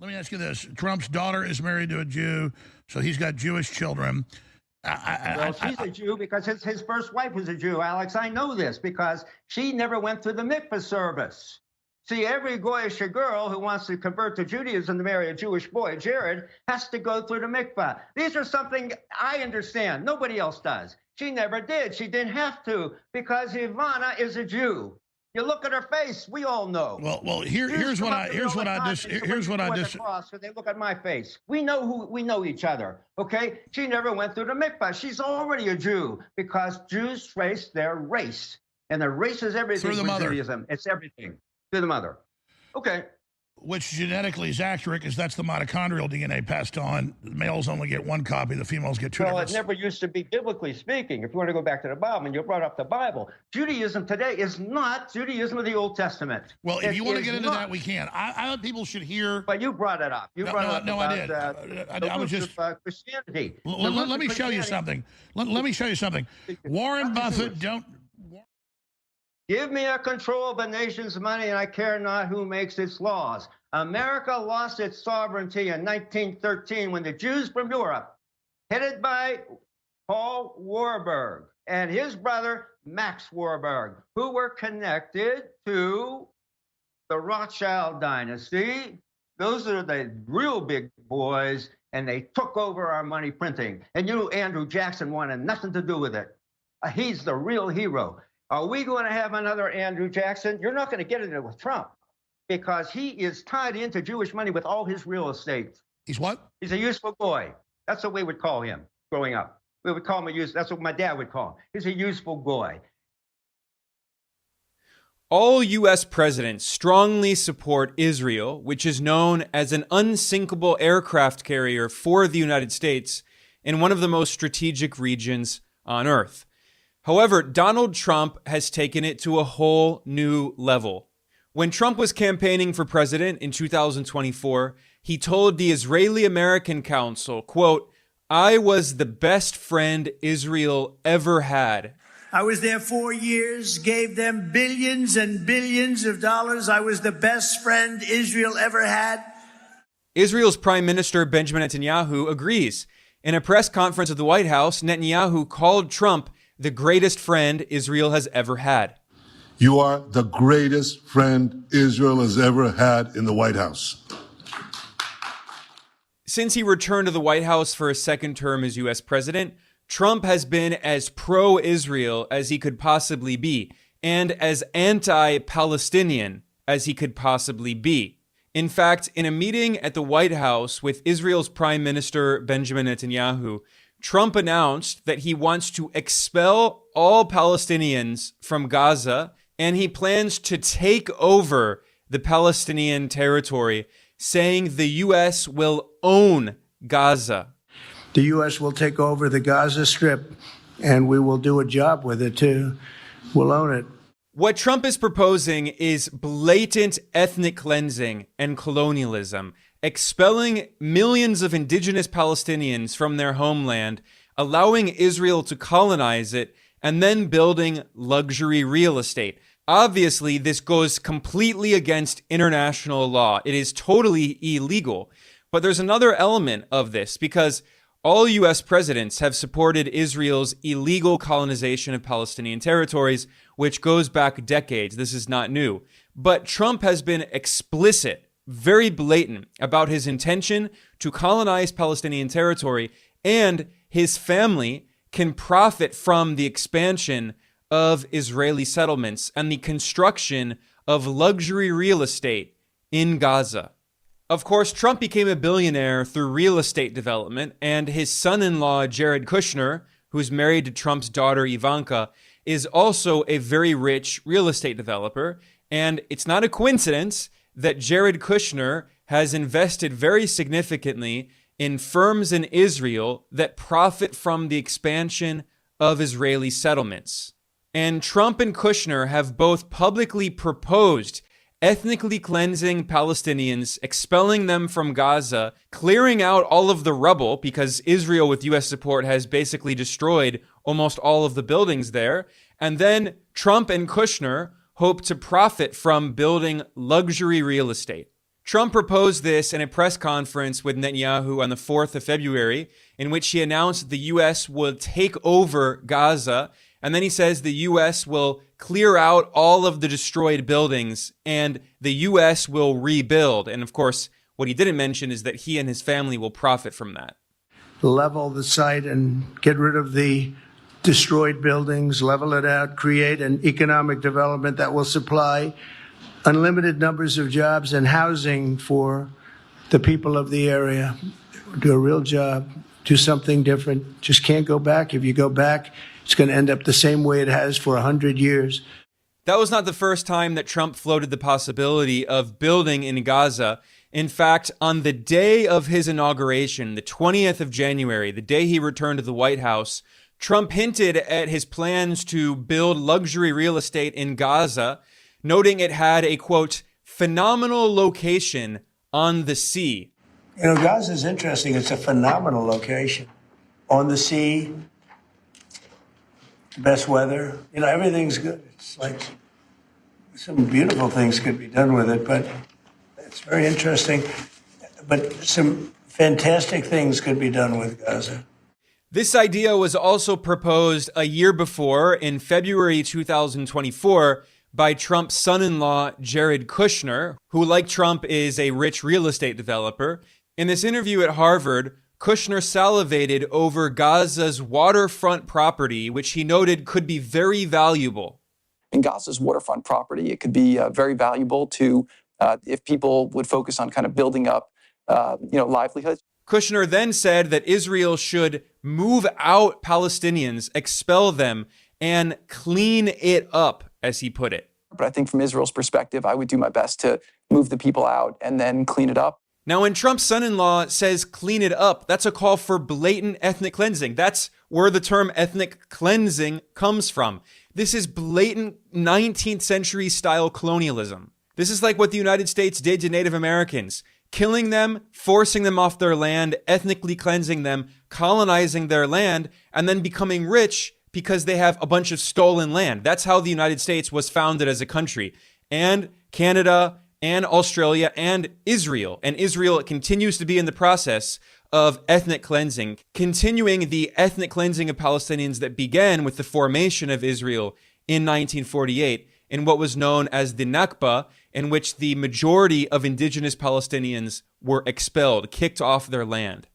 Let me ask you this. Trump's daughter is married to a Jew, so he's got Jewish children. She's a Jew because his first wife was a Jew, Alex. I know this because she never went through the mikvah service. See, every Goyish girl who wants to convert to Judaism to marry a Jewish boy, Jared, has to go through the mikvah. These are something I understand. Nobody else does. She never did. She didn't have to because Ivanka is a Jew. You look at her face. We all know. Well, here's what I cross, they look at my face. We know each other. Okay. She never went through the mikvah. She's already a Jew because Jews trace their race, and the race is everything. Through the mother. Judaism. It's everything through the mother. Okay. Which genetically is accurate because that's the mitochondrial DNA passed on. The males only get one copy. The females get two. Well, it never used to be biblically speaking. If you want to go back to the Bible, and you brought up the Bible, Judaism today is not Judaism of the Old Testament. Well, if you want to get into that, we can. I people should hear. But you brought it up. I was just Christianity. Let me show you something. Let me show you something. Warren Buffett don't. Give me a control of a nation's money, and I care not who makes its laws. America lost its sovereignty in 1913 when the Jews from Europe, headed by Paul Warburg and his brother Max Warburg, who were connected to the Rothschild dynasty. Those are the real big boys, and they took over our money printing. And Andrew Jackson wanted nothing to do with it. He's the real hero. Are we going to have another Andrew Jackson? You're not going to get it with Trump because he is tied into Jewish money with all his real estate. He's what? He's a useful boy. That's what we would call him growing up. We would call him that's what my dad would call him. He's a useful boy. All U.S. presidents strongly support Israel, which is known as an unsinkable aircraft carrier for the United States in one of the most strategic regions on Earth. However, Donald Trump has taken it to a whole new level. When Trump was campaigning for president in 2024, he told the Israeli-American Council, quote, "I was the best friend Israel ever had." I was there 4 years, gave them billions and billions of dollars. I was the best friend Israel ever had. Israel's Prime Minister Benjamin Netanyahu agrees. In a press conference at the White House, Netanyahu called Trump the greatest friend Israel has ever had. You are the greatest friend Israel has ever had in the White House. Since he returned to the White House for a second term as U.S. president, Trump has been as pro-Israel as he could possibly be, and as anti-Palestinian as he could possibly be. In fact, in a meeting at the White House with Israel's Prime Minister Benjamin Netanyahu, Trump announced that he wants to expel all Palestinians from Gaza, and he plans to take over the Palestinian territory, saying the U.S. will own Gaza. The U.S. will take over the Gaza Strip, and we will do a job with it, too. We'll own it. What Trump is proposing is blatant ethnic cleansing and colonialism, expelling millions of indigenous Palestinians from their homeland, allowing Israel to colonize it, and then building luxury real estate. Obviously, this goes completely against international law. It is totally illegal. But there's another element of this, because all U.S. presidents have supported Israel's illegal colonization of Palestinian territories, which goes back decades. This is not new. But Trump has been explicit, very blatant about his intention to colonize Palestinian territory, and his family can profit from the expansion of Israeli settlements and the construction of luxury real estate in Gaza. Of course, Trump became a billionaire through real estate development, and his son-in-law, Jared Kushner, who's married to Trump's daughter, Ivanka, is also a very rich real estate developer. And it's not a coincidence that Jared Kushner has invested very significantly in firms in Israel that profit from the expansion of Israeli settlements. And Trump and Kushner have both publicly proposed ethnically cleansing Palestinians, expelling them from Gaza, clearing out all of the rubble, because Israel, with U.S. support, has basically destroyed almost all of the buildings there. And then Trump and Kushner hope to profit from building luxury real estate. Trump proposed this in a press conference with Netanyahu on the 4th of February, in which he announced that the U.S. would take over Gaza. And then he says the U.S. will clear out all of the destroyed buildings and the U.S. will rebuild. And of course, what he didn't mention is that he and his family will profit from that. Level the site and get rid of the destroyed buildings, level it out, create an economic development that will supply unlimited numbers of jobs and housing for the people of the area. Do a real job, do something different. Just can't go back. If you go back, it's going to end up the same way it has for 100 years. That was not the first time that Trump floated the possibility of building in Gaza. In fact, on the day of his inauguration, the 20th of January, the day he returned to the White House, Trump hinted at his plans to build luxury real estate in Gaza, noting it had a, quote, phenomenal location on the sea. You know, Gaza is interesting. It's a phenomenal location. On the sea, best weather. You know, everything's good. It's like some beautiful things could be done with it, but it's very interesting. But some fantastic things could be done with Gaza. This idea was also proposed a year before, in February 2024, by Trump's son-in-law, Jared Kushner, who, like Trump, is a rich real estate developer. In this interview at Harvard, Kushner salivated over Gaza's waterfront property, which he noted could be very valuable. In Gaza's waterfront property, it could be very valuable to if people would focus on kind of building up, livelihoods. Kushner then said that Israel should move out Palestinians, expel them, and clean it up, as he put it. But I think from Israel's perspective, I would do my best to move the people out and then clean it up. Now, when Trump's son-in-law says clean it up, that's a call for blatant ethnic cleansing. That's where the term ethnic cleansing comes from. This is blatant 19th century style colonialism. This is like what the United States did to Native Americans, killing them, forcing them off their land, ethnically cleansing them, colonizing their land, and then becoming rich because they have a bunch of stolen land. That's how the United States was founded as a country. And Canada and Australia and Israel. And Israel continues to be in the process of ethnic cleansing, continuing the ethnic cleansing of Palestinians that began with the formation of Israel in 1948 in what was known as the Nakba, in which the majority of indigenous Palestinians were expelled, kicked off their land.